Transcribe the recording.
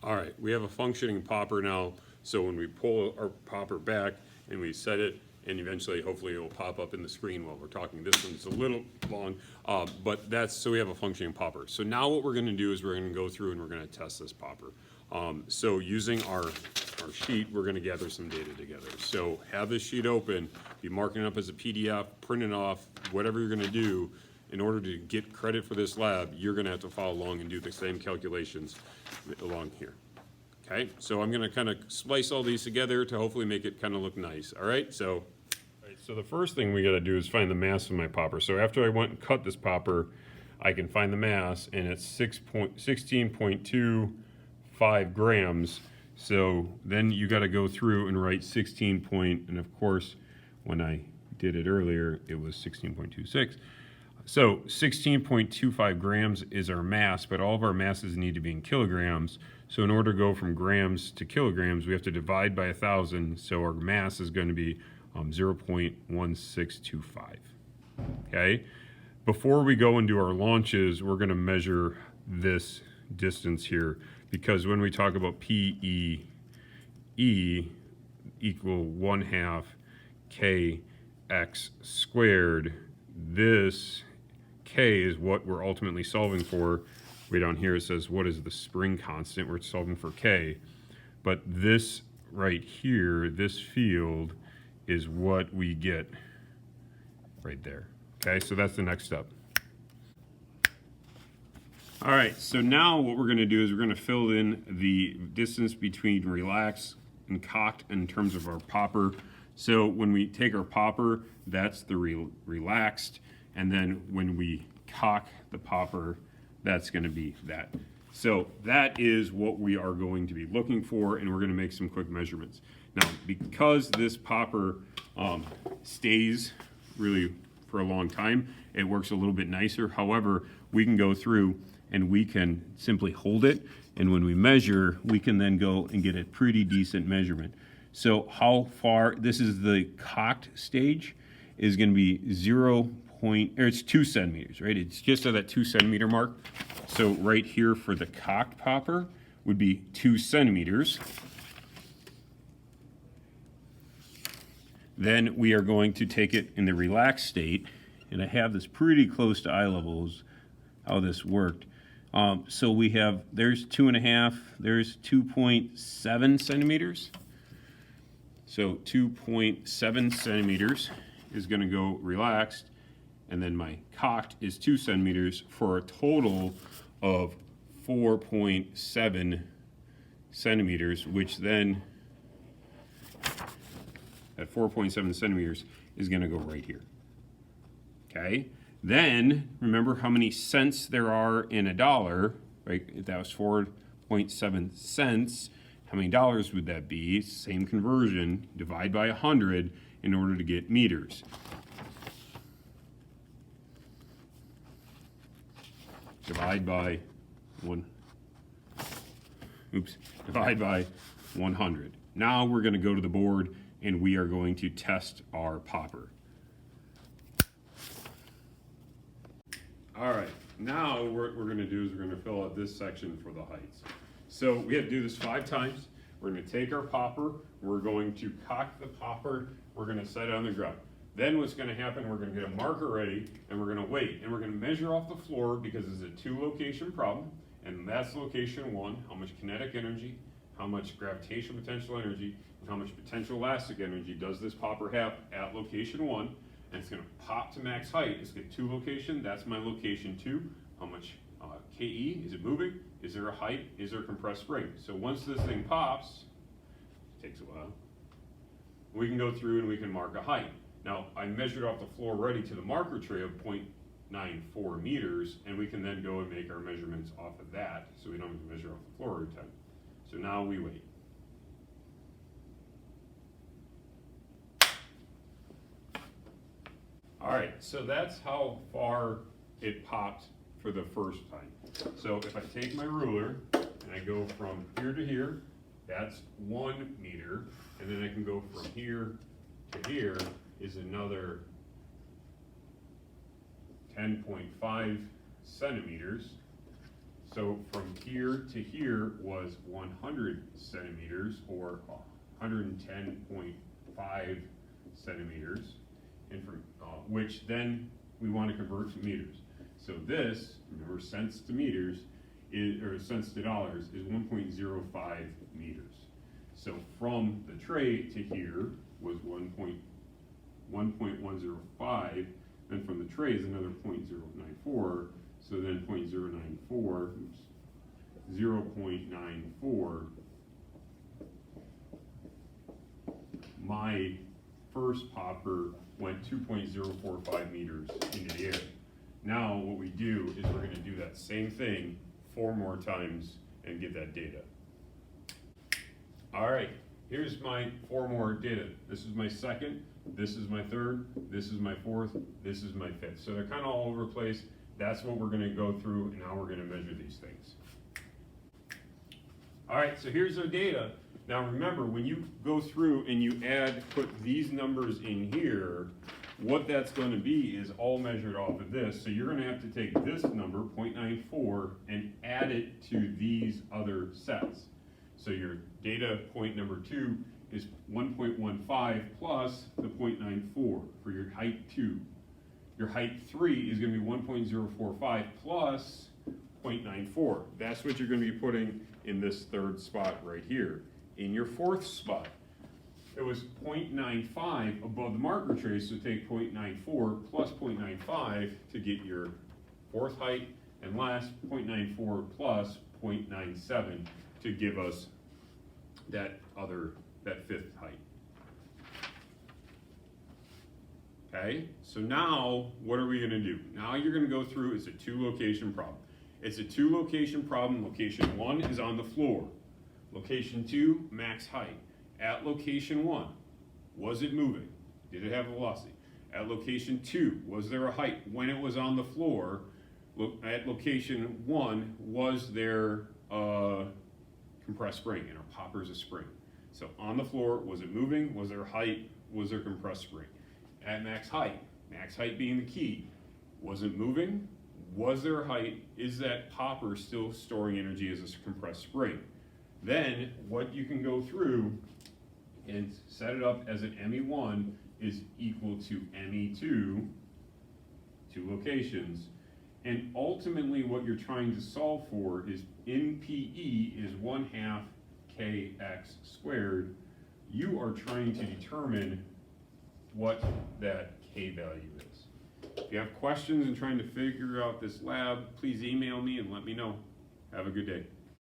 All right, we have a functioning popper now, so when we pull our popper back and we set it, and eventually, hopefully, it will pop up in the screen while we're talking. This one's a little long, but that's, so we have a functioning popper. So now what we're gonna do is we're gonna go through and we're gonna test this popper. So using our sheet, we're gonna gather some data together. So have this sheet open, be marking it up as a PDF, print it off, whatever you're gonna do. In order to get credit for this lab, you're gonna have to follow along and do the same calculations along here. Okay, so I'm gonna kind of splice all these together to hopefully make it kind of look nice, all right? So the first thing we gotta do is find the mass of my popper. So after I went and cut this popper, I can find the mass, and it's 16.25 grams. So then you gotta go through and write 16 point, and of course, when I did it earlier, it was 16.26. So 16.25 grams is our mass, but all of our masses need to be in kilograms. So in order to go from grams to kilograms, we have to divide by 1,000. So our mass is going to be 0.1625. Okay. Before we go and do our launches, we're going to measure this distance here, because when we talk about PE equal 1/2 kx squared, this K is what we're ultimately solving for. Way down here it says, what is the spring constant? We're solving for K. But this right here, this field, is what we get right there. Okay, so that's the next step. All right, so now what we're gonna do is we're gonna fill in the distance between relaxed and cocked in terms of our popper. So when we take our popper, that's the relaxed, and then when we cock the popper, that's gonna be that. So that is what we are going to be looking for, and we're gonna make some quick measurements. Now, because this popper stays really for a long time, it works a little bit nicer. However, we can go through and we can simply hold it, and when we measure, we can then go and get a pretty decent measurement. So how far, this is the cocked stage, is gonna be it's 2 centimeters, right? It's just at that 2 centimeter mark. So right here for the cocked popper would be 2 centimeters. Then we are going to take it in the relaxed state, and I have this pretty close to eye levels, how this worked. So we have, there's 2.5, there's 2.7 centimeters. So 2.7 centimeters is gonna go relaxed, and then my cocked is 2 centimeters for a total of 4.7 centimeters, which then at 4.7 centimeters is gonna go right here. Okay, then remember how many cents there are in a dollar, right? If that was 4.7 cents, how many dollars would that be? Same conversion, divide by 100 in order to get meters. Divide by divide by 100. Now we're gonna go to the board and we are going to test our popper. All right, now what we're gonna do is we're gonna fill out this section for the heights. So we have to do this 5 times. We're gonna take our popper, we're going to cock the popper, we're gonna set it on the ground. Then what's gonna happen, we're gonna get a marker ready, and we're gonna wait, and we're gonna measure off the floor because it's a 2-location problem, and that's location 1, how much kinetic energy, how much gravitational potential energy, and how much potential elastic energy does this popper have at location 1, and it's gonna pop to max height. It's got 2 location, that's my location 2. How much KE, is it moving? Is there a height? Is there a compressed spring? So once this thing pops, it takes a while, we can go through and we can mark a height. Now, I measured off the floor ready to the marker tray of 0.94 meters, and we can then go and make our measurements off of that, so we don't have to measure off the floor every time. So now we wait. All right, so that's how far it popped for the first time. So if I take my ruler and I go from here to here, that's 1 meter, and then I can go from here to here is another 10.5 centimeters. So from here to here was 100 centimeters, or 110.5 centimeters, and from which then we want to convert to meters. So this, remember, cents to meters, or cents to dollars, is 1.05 meters. So from the tray to here was 1.105, then from the tray is another 0.094, so then 0.094, 0.94, my first popper went 2.045 meters into the air. Now what we do is we're going to do that same thing 4 more times and get that data. All right, here's my 4 more data. This is my second, this is my third, this is my fourth, this is my fifth. So they're kind of all over the place. That's what we're going to go through, and now we're going to measure these things. All right, so here's our data. Now remember, when you go through and you put these numbers in here, what that's going to be is all measured off of this. So you're going to have to take this number, 0.94, and add it to these other sets. So your data point number 2 is 1.15 plus the 0.94 for your height 2. Your height 3 is going to be 1.045 plus 0.94. That's what you're going to be putting in this third spot right here. In your fourth spot, it was 0.95 above the marker trace, so take 0.94 plus 0.95 to get your fourth height, and last 0.94 plus 0.97 to give us that fifth height. Okay, so now what are we going to do? Now you're going to go through, it's a 2-location problem. It's a 2-location problem. Location 1 is on the floor. Location 2, max height. At location 1, was it moving? Did it have velocity? At location 2, was there a height when it was on the floor? At location 1, was there a compressed spring? And our popper is a spring. So on the floor, was it moving? Was there a height? Was there compressed spring? At max height being the key, was it moving? Was there a height? Is that popper still storing energy as a compressed spring? Then what you can go through and set it up as an ME1 is equal to ME2, 2 locations, and ultimately what you're trying to solve for is in PE is 1/2 kx squared. You are trying to determine what that K value is. If you have questions and trying to figure out this lab, please email me and let me know. Have a good day.